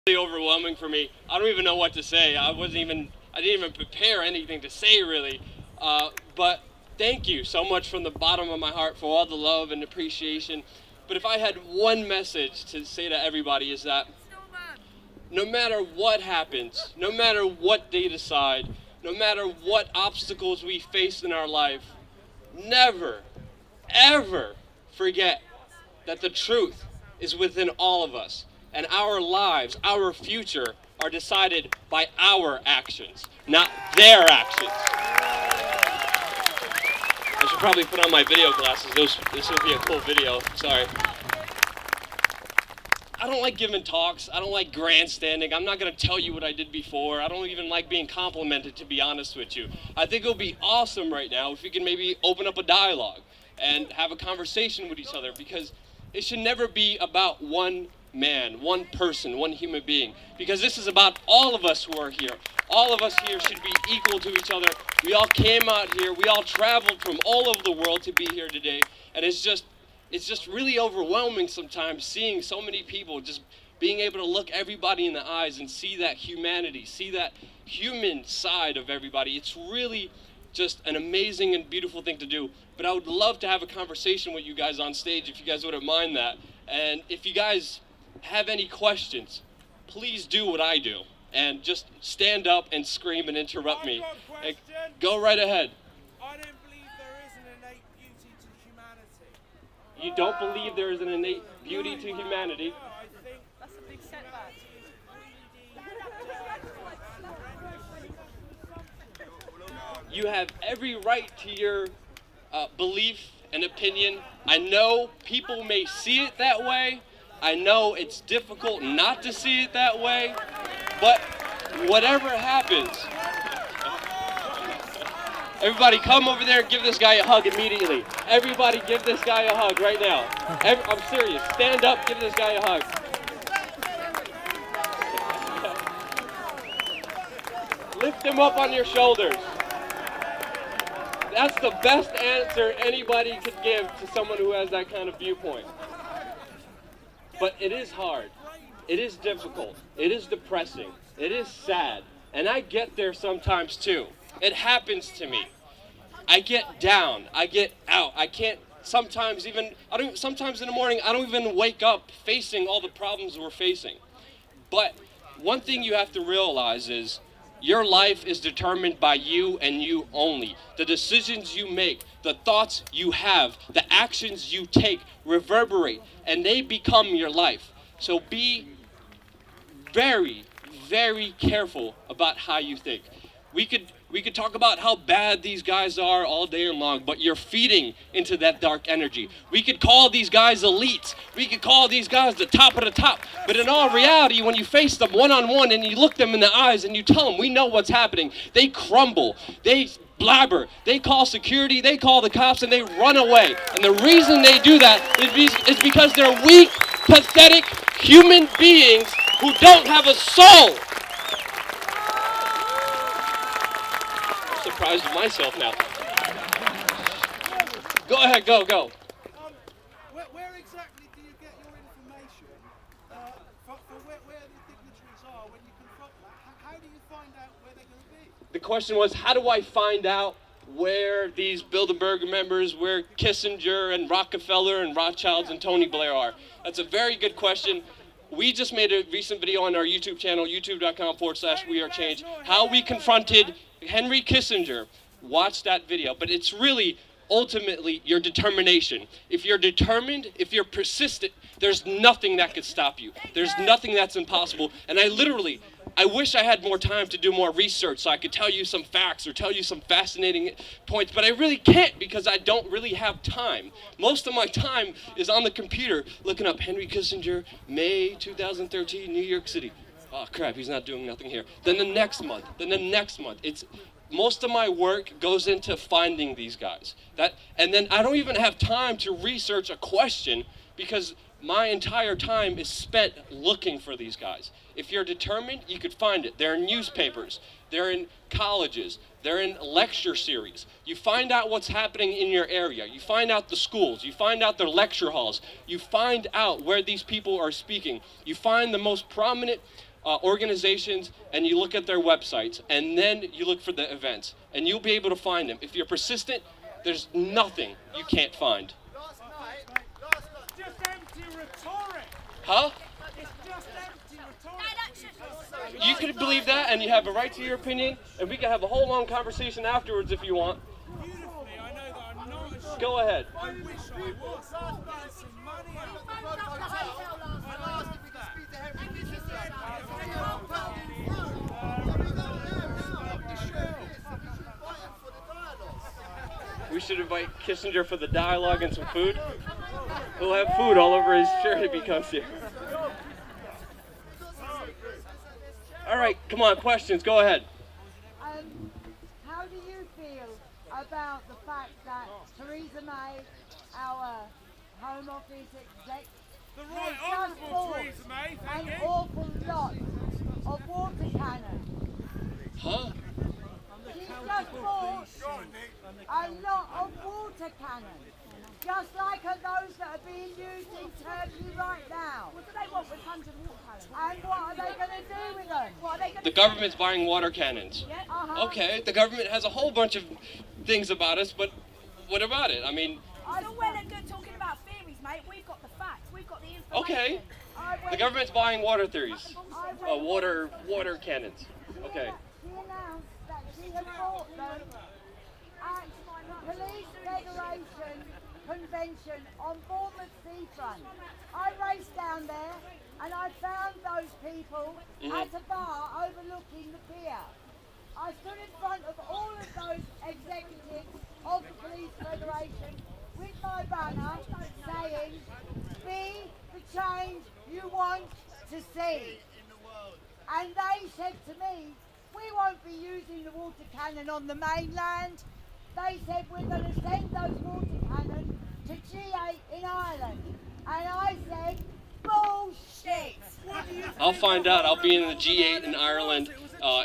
Really overwhelming for me. I don't even know what to say. I didn't even prepare anything to say really. But thank you so much from the bottom of my heart for all the love and appreciation. But if I had one message to say to everybody is that no matter what happens, no matter what they decide, no matter what obstacles we face in our life, never, ever forget that the truth is within all of us. And our lives, our future, are decided by our actions, not their actions. I should probably put on my video glasses. This would be a cool video. Sorry. I don't like giving talks. I don't like grandstanding. I'm not going to tell you what I did before. I don't even like being complimented, to be honest with you. I think it would be awesome right now if we can maybe open up a dialogue and have a conversation with each other, because it should never be about one man, one person, one human being, because this is about all of us who are here. All of us here should be equal to each other. We all came out here, we all traveled from all over the world to be here today, and it's just really overwhelming sometimes seeing so many people, just being able to look everybody in the eyes and see that humanity, see that human side of everybody. It's really just an amazing and beautiful thing to do. But I would love to have a conversation with you guys on stage if you guys wouldn't mind that. And if you guys have any questions, please do what I do and just stand up and scream and interrupt me. And go right ahead. I don't believe there is an innate beauty to humanity. You don't believe there is an innate beauty to humanity? No, I think That's a big setback. You have every right to your belief and opinion. I know people may see it that way. I know it's difficult not to see it that way. But whatever happens, everybody come over there and give this guy a hug immediately. Everybody give this guy a hug right now. I'm serious. Stand up, give this guy a hug. Lift him up on your shoulders. That's the best answer anybody could give to someone who has that kind of viewpoint. But it is hard. It is difficult. It is depressing. It is sad. And I get there sometimes too. It happens to me. I get down. I get out. I can't sometimes in the morning, I don't even wake up facing all the problems we're facing. But one thing you have to realize is your life is determined by you and you only. The decisions you make, the thoughts you have, the actions you take reverberate, and they become your life. So be very, very careful about how you think. We could talk about how bad these guys are all day long, but you're feeding into that dark energy. We could call these guys elites. We could call these guys the top of the top. But in all reality, when you face them one-on-one and you look them in the eyes and you tell them, we know what's happening, they crumble. They blabber. They call security. They call the cops and they run away. And the reason they do that is because they're weak, pathetic human beings who don't have a soul. Surprised myself now. Go ahead, go. where exactly do you get your information for where the dignitaries are when you confront them? How do you find out where they're going to be? The question was, how do I find out where these Bilderberg members, where Kissinger and Rockefeller and Rothschilds and Tony Blair are? That's a very good question. We just made a recent video on our YouTube channel, youtube.com/wearechange, how we confronted Henry Kissinger. Watch that video. But it's really, ultimately, your determination. If you're determined, if you're persistent, there's nothing that could stop you. There's nothing that's impossible. And I wish I had more time to do more research so I could tell you some facts or tell you some fascinating points, but I really can't because I don't really have time. Most of my time is on the computer looking up Henry Kissinger, May 2013, New York City. Oh crap, he's not doing nothing here. Then the next month. It's most of my work goes into finding these guys. And then I don't even have time to research a question because my entire time is spent looking for these guys. If you're determined, you could find it. They're in newspapers, they're in colleges, they're in lecture series. You find out what's happening in your area. You find out the schools, you find out their lecture halls, you find out where these people are speaking. You find the most prominent organizations and you look at their websites, and then you look for the events, and you'll be able to find them. If you're persistent, there's nothing you can't find. Just empty rhetoric. Huh? It's just empty rhetoric. You could believe that, and you have a right to your opinion, and we can have a whole long conversation afterwards if you want. Beautifully, I know that I'm not as Go ahead. I wish I was. I'm getting some money out. We should invite Kissinger for the dialogue and some food. He'll have food all over his shirt if he comes here. All right, come on, questions, go ahead. How do you feel about the fact that Theresa May, our Home Office exec, The right has just honourable bought Theresa May, thank an you. awful lot of water cannons? Huh? She's just bought a lot of water cannons, just like those that are being used in Turkey right now. What do they want with 100 water cannons? And what are they going to do with them? What are they going The government's buying water cannons. Okay, the government has a whole bunch of things about us, but what about it? I mean, It's all well and good talking about theories, mate. We've got the facts. We've got the information. okay, the government's buying water theories. Water cannons. Okay. She announced that she had bought them at the Police Federation convention on Bournemouth Seafront. I raced down there and I found those people at a bar overlooking the pier. I stood in front of all of those executives of the Police Federation with my banner saying, "Be the change you want to see." And they said to me, "We won't be using the water cannon on the mainland." They said, "We're going to send those water cannons to G8 in Ireland." And I said, "Bullshit." I'll find out. I'll be in the G8 in Ireland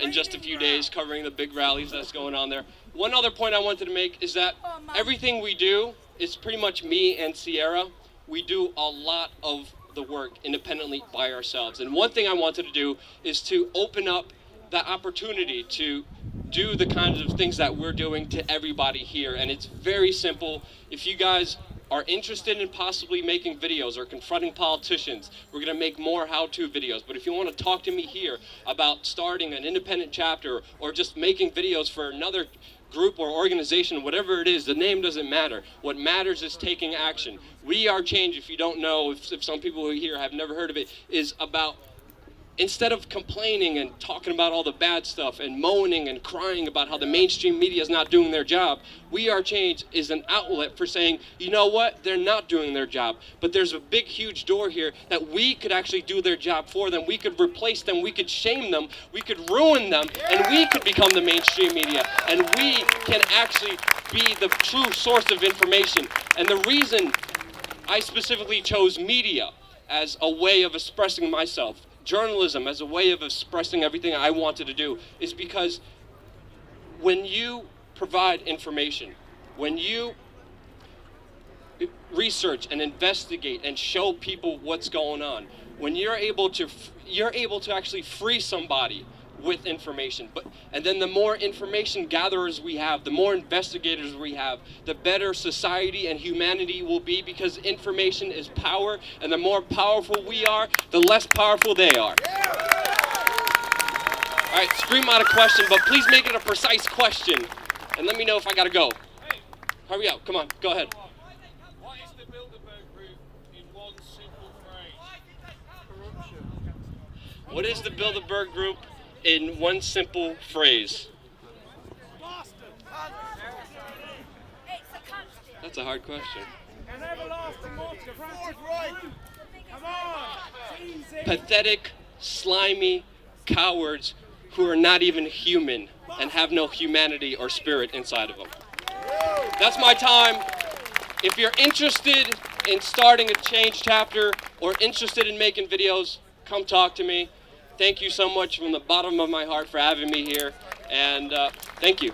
in just a few days, covering the big rallies that's going on there. One other point I wanted to make is that everything we do is pretty much me and Sierra. We do a lot of the work independently by ourselves. And one thing I wanted to do is to open up that opportunity to do the kinds of things that we're doing to everybody here. And it's very simple. If you guys are interested in possibly making videos or confronting politicians, we're going to make more how-to videos. But if you want to talk to me here about starting an independent chapter or just making videos for another group or organization, whatever it is, the name doesn't matter. What matters is taking action. We Are Change, if you don't know, if some people here have never heard of it, is about, instead of complaining and talking about all the bad stuff and moaning and crying about how the mainstream media is not doing their job, We Are Change is an outlet for saying, you know what, they're not doing their job, but there's a big, huge door here that we could actually do their job for them. We could replace them, we could shame them, we could ruin them, and we could become the mainstream media, and we can actually be the true source of information. And the reason I specifically chose media as a way of expressing myself, journalism as a way of expressing everything I wanted to do, is because when you provide information, when you research and investigate and show people what's going on, when you're able to actually free somebody with information, and then the more information gatherers we have, the more investigators we have, the better society and humanity will be, because information is power, and the more powerful we are, the less powerful they are. All right, scream out a question, but please make it a precise question, and let me know if I gotta go. Hurry up, come on, go ahead. What is the Bilderberg Group in one simple phrase? What is the Bilderberg Group in one simple phrase? It's a constant. That's a hard question. An everlasting water frantic. Come on, it's easy. Pathetic, slimy cowards who are not even human and have no humanity or spirit inside of them. That's my time. If you're interested in starting a change chapter or interested in making videos, come talk to me. Thank you so much from the bottom of my heart for having me here, and thank you.